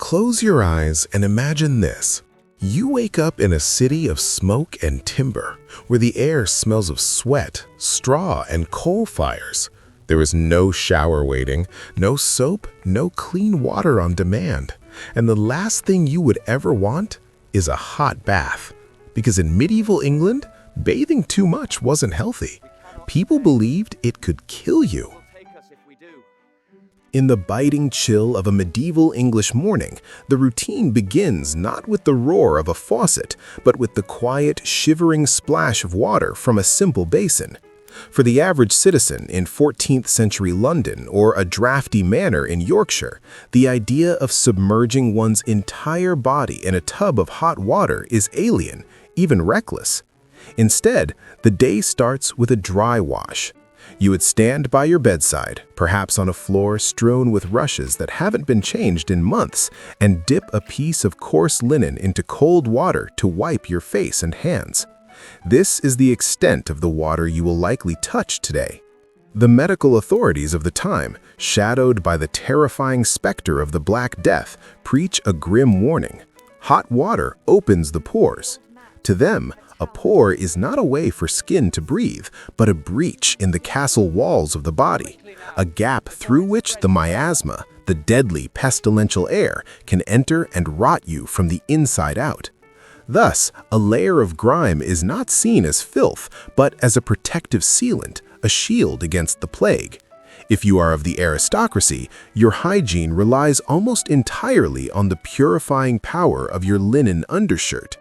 Close your eyes and imagine this. You wake up in a city of smoke and timber, where the air smells of sweat, straw, and coal fires. There is no shower waiting, no soap, no clean water on demand. And the last thing you would ever want is a hot bath. Because in medieval England, bathing too much wasn't healthy. People believed it could kill you. In the biting chill of a medieval English morning, the routine begins not with the roar of a faucet, but with the quiet, shivering splash of water from a simple basin. For the average citizen in 14th century London or a drafty manor in Yorkshire, the idea of submerging one's entire body in a tub of hot water is alien, even reckless. Instead, the day starts with a dry wash. You would stand by your bedside, perhaps on a floor strewn with rushes that haven't been changed in months, and dip a piece of coarse linen into cold water to wipe your face and hands. This is the extent of the water you will likely touch today. The medical authorities of the time, shadowed by the terrifying specter of the Black Death, preach a grim warning. Hot water opens the pores. To them, a pore is not a way for skin to breathe, but a breach in the castle walls of the body, a gap through which the miasma, the deadly pestilential air, can enter and rot you from the inside out. Thus, a layer of grime is not seen as filth, but as a protective sealant, a shield against the plague. If you are of the aristocracy, your hygiene relies almost entirely on the purifying power of your linen undershirt.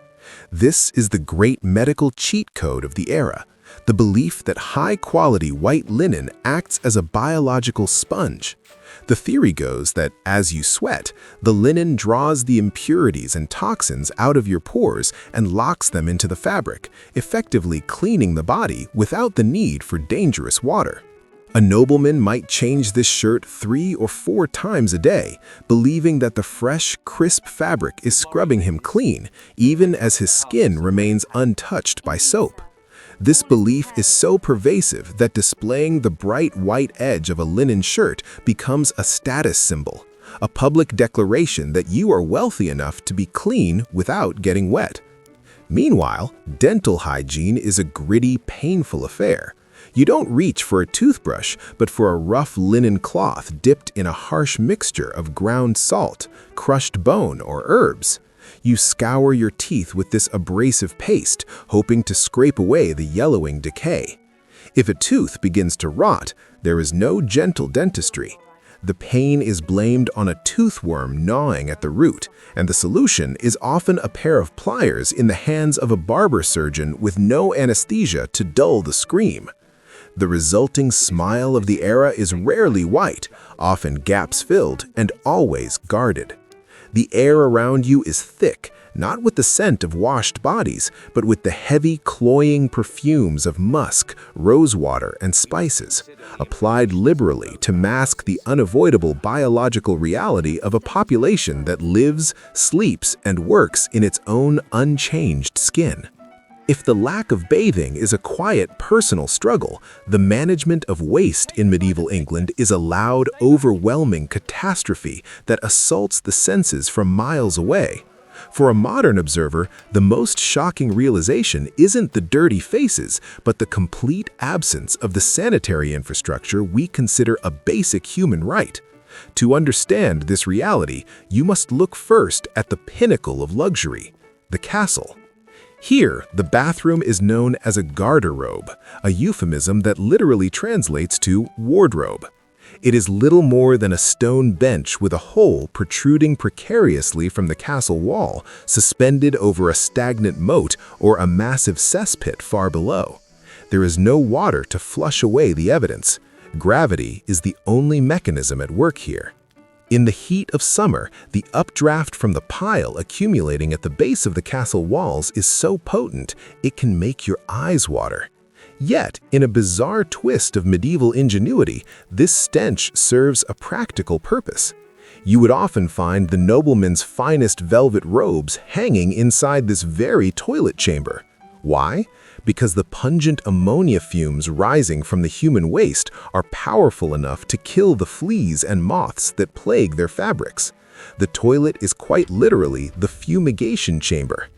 This is the great medical cheat code of the era, the belief that high-quality white linen acts as a biological sponge. The theory goes that as you sweat, the linen draws the impurities and toxins out of your pores and locks them into the fabric, effectively cleaning the body without the need for dangerous water. A nobleman might change this shirt 3 or 4 times a day, believing that the fresh, crisp fabric is scrubbing him clean, even as his skin remains untouched by soap. This belief is so pervasive that displaying the bright white edge of a linen shirt becomes a status symbol, a public declaration that you are wealthy enough to be clean without getting wet. Meanwhile, dental hygiene is a gritty, painful affair. You don't reach for a toothbrush, but for a rough linen cloth dipped in a harsh mixture of ground salt, crushed bone, or herbs. You scour your teeth with this abrasive paste, hoping to scrape away the yellowing decay. If a tooth begins to rot, there is no gentle dentistry. The pain is blamed on a toothworm gnawing at the root, and the solution is often a pair of pliers in the hands of a barber surgeon with no anesthesia to dull the scream. The resulting smile of the era is rarely white, often gaps-filled, and always guarded. The air around you is thick, not with the scent of washed bodies, but with the heavy, cloying perfumes of musk, rosewater, and spices, applied liberally to mask the unavoidable biological reality of a population that lives, sleeps, and works in its own unchanged skin. If the lack of bathing is a quiet personal struggle, the management of waste in medieval England is a loud, overwhelming catastrophe that assaults the senses from miles away. For a modern observer, the most shocking realization isn't the dirty faces, but the complete absence of the sanitary infrastructure we consider a basic human right. To understand this reality, you must look first at the pinnacle of luxury, the castle. Here, the bathroom is known as a garderobe, a euphemism that literally translates to wardrobe. It is little more than a stone bench with a hole protruding precariously from the castle wall, suspended over a stagnant moat or a massive cesspit far below. There is no water to flush away the evidence. Gravity is the only mechanism at work here. In the heat of summer, the updraft from the pile accumulating at the base of the castle walls is so potent it can make your eyes water. Yet, in a bizarre twist of medieval ingenuity, this stench serves a practical purpose. You would often find the nobleman's finest velvet robes hanging inside this very toilet chamber. Why? Because the pungent ammonia fumes rising from the human waste are powerful enough to kill the fleas and moths that plague their fabrics. The toilet is quite literally the fumigation chamber.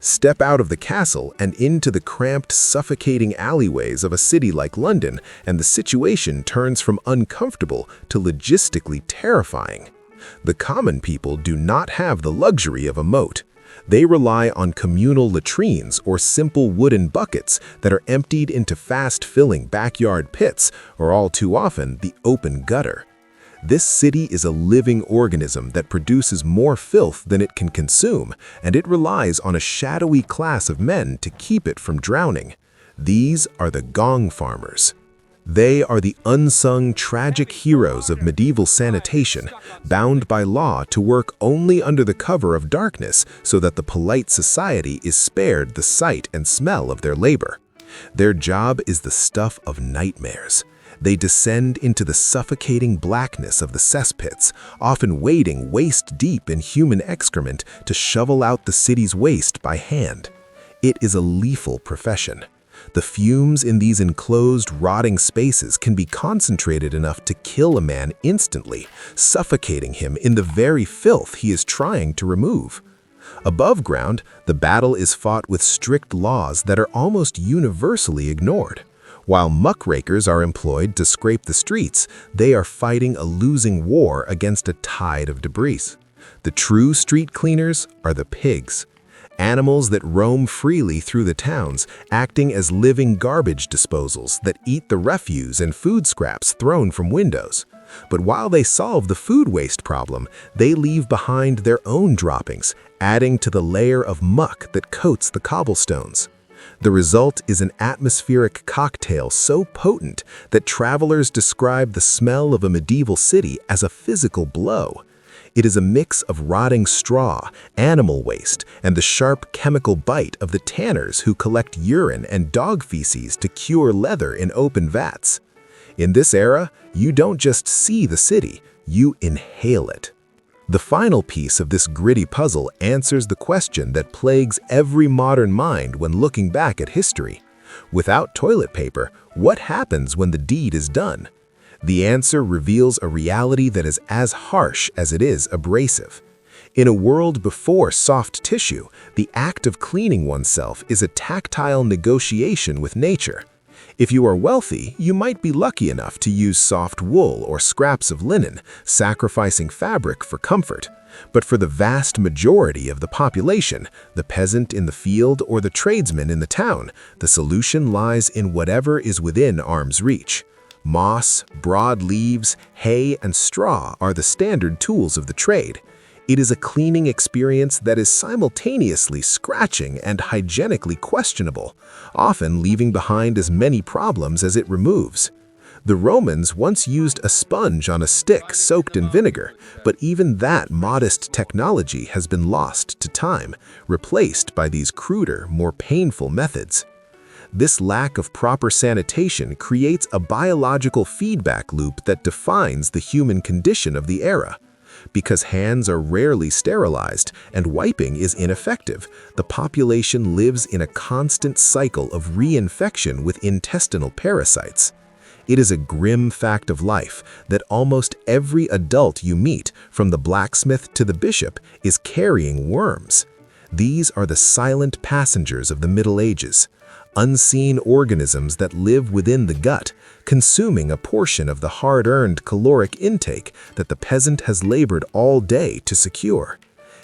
Step out of the castle and into the cramped, suffocating alleyways of a city like London, and the situation turns from uncomfortable to logistically terrifying. The common people do not have the luxury of a moat. They rely on communal latrines or simple wooden buckets that are emptied into fast-filling backyard pits, or all too often, the open gutter. This city is a living organism that produces more filth than it can consume, and it relies on a shadowy class of men to keep it from drowning. These are the gong farmers. They are the unsung, tragic heroes of medieval sanitation, bound by law to work only under the cover of darkness so that the polite society is spared the sight and smell of their labor. Their job is the stuff of nightmares. They descend into the suffocating blackness of the cesspits, often wading waist-deep in human excrement to shovel out the city's waste by hand. It is a lethal profession. The fumes in these enclosed, rotting spaces can be concentrated enough to kill a man instantly, suffocating him in the very filth he is trying to remove. Above ground, the battle is fought with strict laws that are almost universally ignored. While muckrakers are employed to scrape the streets, they are fighting a losing war against a tide of debris. The true street cleaners are the pigs. Animals that roam freely through the towns, acting as living garbage disposals that eat the refuse and food scraps thrown from windows. But while they solve the food waste problem, they leave behind their own droppings, adding to the layer of muck that coats the cobblestones. The result is an atmospheric cocktail so potent that travelers describe the smell of a medieval city as a physical blow. It is a mix of rotting straw, animal waste, and the sharp chemical bite of the tanners who collect urine and dog feces to cure leather in open vats. In this era, you don't just see the city, you inhale it. The final piece of this gritty puzzle answers the question that plagues every modern mind when looking back at history. Without toilet paper, what happens when the deed is done? The answer reveals a reality that is as harsh as it is abrasive. In a world before soft tissue, the act of cleaning oneself is a tactile negotiation with nature. If you are wealthy, you might be lucky enough to use soft wool or scraps of linen, sacrificing fabric for comfort. But for the vast majority of the population, the peasant in the field or the tradesman in the town, the solution lies in whatever is within arm's reach. Moss, broad leaves, hay, and straw are the standard tools of the trade. It is a cleaning experience that is simultaneously scratching and hygienically questionable, often leaving behind as many problems as it removes. The Romans once used a sponge on a stick soaked in vinegar, but even that modest technology has been lost to time, replaced by these cruder, more painful methods. This lack of proper sanitation creates a biological feedback loop that defines the human condition of the era. Because hands are rarely sterilized and wiping is ineffective, the population lives in a constant cycle of reinfection with intestinal parasites. It is a grim fact of life that almost every adult you meet, from the blacksmith to the bishop, is carrying worms. These are the silent passengers of the Middle Ages, unseen organisms that live within the gut, consuming a portion of the hard-earned caloric intake that the peasant has labored all day to secure.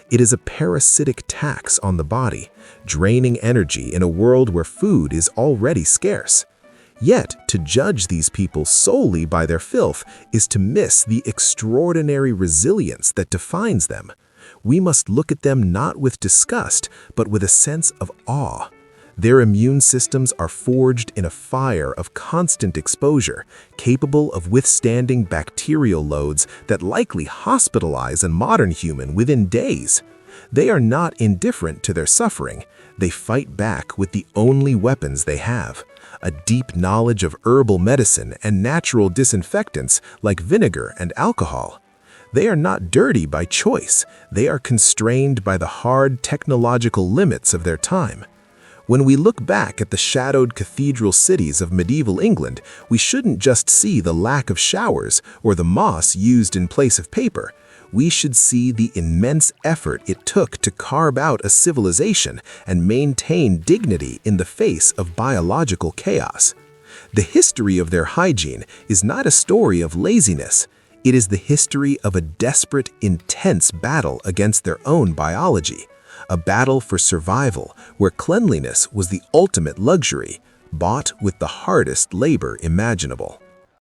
It is a parasitic tax on the body, draining energy in a world where food is already scarce. Yet, to judge these people solely by their filth is to miss the extraordinary resilience that defines them. We must look at them not with disgust, but with a sense of awe. Their immune systems are forged in a fire of constant exposure, capable of withstanding bacterial loads that likely hospitalize a modern human within days. They are not indifferent to their suffering. They fight back with the only weapons they have, a deep knowledge of herbal medicine and natural disinfectants like vinegar and alcohol. They are not dirty by choice. They are constrained by the hard technological limits of their time. When we look back at the shadowed cathedral cities of medieval England, we shouldn't just see the lack of showers or the moss used in place of paper. we should see the immense effort it took to carve out a civilization and maintain dignity in the face of biological chaos. The history of their hygiene is not a story of laziness. It is the history of a desperate, intense battle against their own biology, a battle for survival where cleanliness was the ultimate luxury, bought with the hardest labor imaginable.